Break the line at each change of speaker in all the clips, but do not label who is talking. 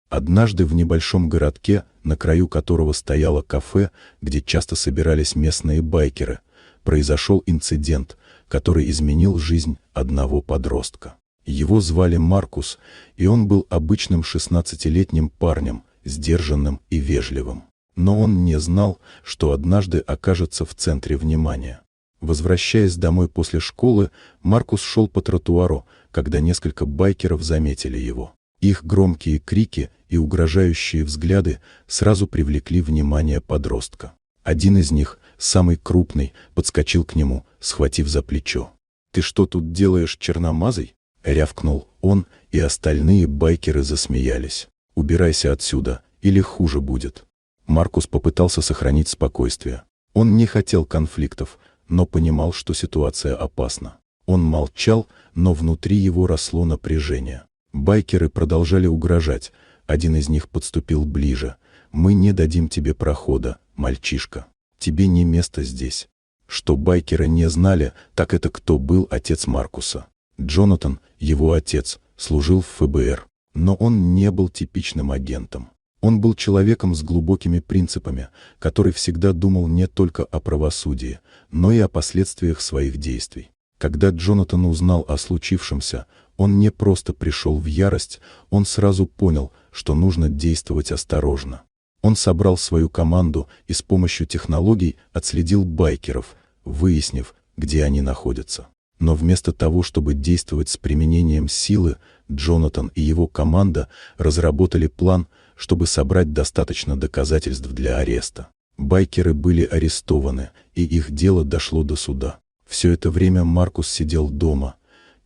Однажды в небольшом городке, на краю которого стояло кафе, где часто собирались местные байкеры, произошел инцидент, который изменил жизнь одного подростка. Его звали Маркус, и он был обычным 16-летним парнем, сдержанным и вежливым. Но он не знал, что однажды окажется в центре внимания. Возвращаясь домой после школы, Маркус шел по тротуару, когда несколько байкеров заметили его. Их громкие крики и угрожающие взгляды сразу привлекли внимание подростка. Один из них, самый крупный, подскочил к нему, схватив за плечо. «Ты что тут делаешь, черномазый?» — рявкнул он, и остальные байкеры засмеялись. «Убирайся отсюда, или хуже будет». Маркус попытался сохранить спокойствие. Он не хотел конфликтов, но понимал, что ситуация опасна. Он молчал, но внутри его росло напряжение. Байкеры продолжали угрожать. Один из них подступил ближе. «Мы не дадим тебе прохода, мальчишка. Тебе не место здесь». Что байкеры не знали, так это кто был отец Маркуса. Джонатан, его отец, служил в ФБР. Но он не был типичным агентом. Он был человеком с глубокими принципами, который всегда думал не только о правосудии, но и о последствиях своих действий. Когда Джонатан узнал о случившемся, он не просто пришел в ярость, он сразу понял, что нужно действовать осторожно. Он собрал свою команду и с помощью технологий отследил байкеров, выяснив, где они находятся. Но вместо того, чтобы действовать с применением силы, Джонатан и его команда разработали план, чтобы собрать достаточно доказательств для ареста. Байкеры были арестованы, и их дело дошло до суда. Все это время Маркус сидел дома,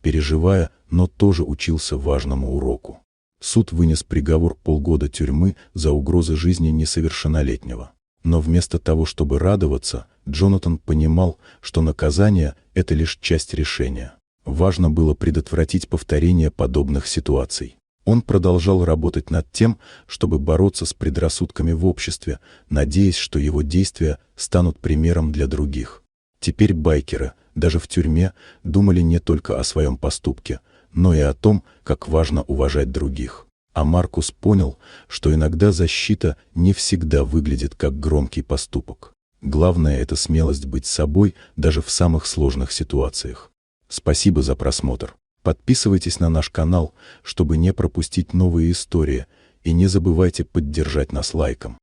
переживая, но тоже учился важному уроку. Суд вынес приговор полгода тюрьмы за угрозы жизни несовершеннолетнего. Но вместо того, чтобы радоваться, Джонатан понимал, что наказание – это лишь часть решения. Важно было предотвратить повторение подобных ситуаций. Он продолжал работать над тем, чтобы бороться с предрассудками в обществе, надеясь, что его действия станут примером для других. Теперь байкеры, даже в тюрьме, думали не только о своем поступке, но и о том, как важно уважать других. А Маркус понял, что иногда защита не всегда выглядит как громкий поступок. Главное – это смелость быть собой даже в самых сложных ситуациях. Спасибо за просмотр. Подписывайтесь на наш канал, чтобы не пропустить новые истории, и не забывайте поддержать нас лайком.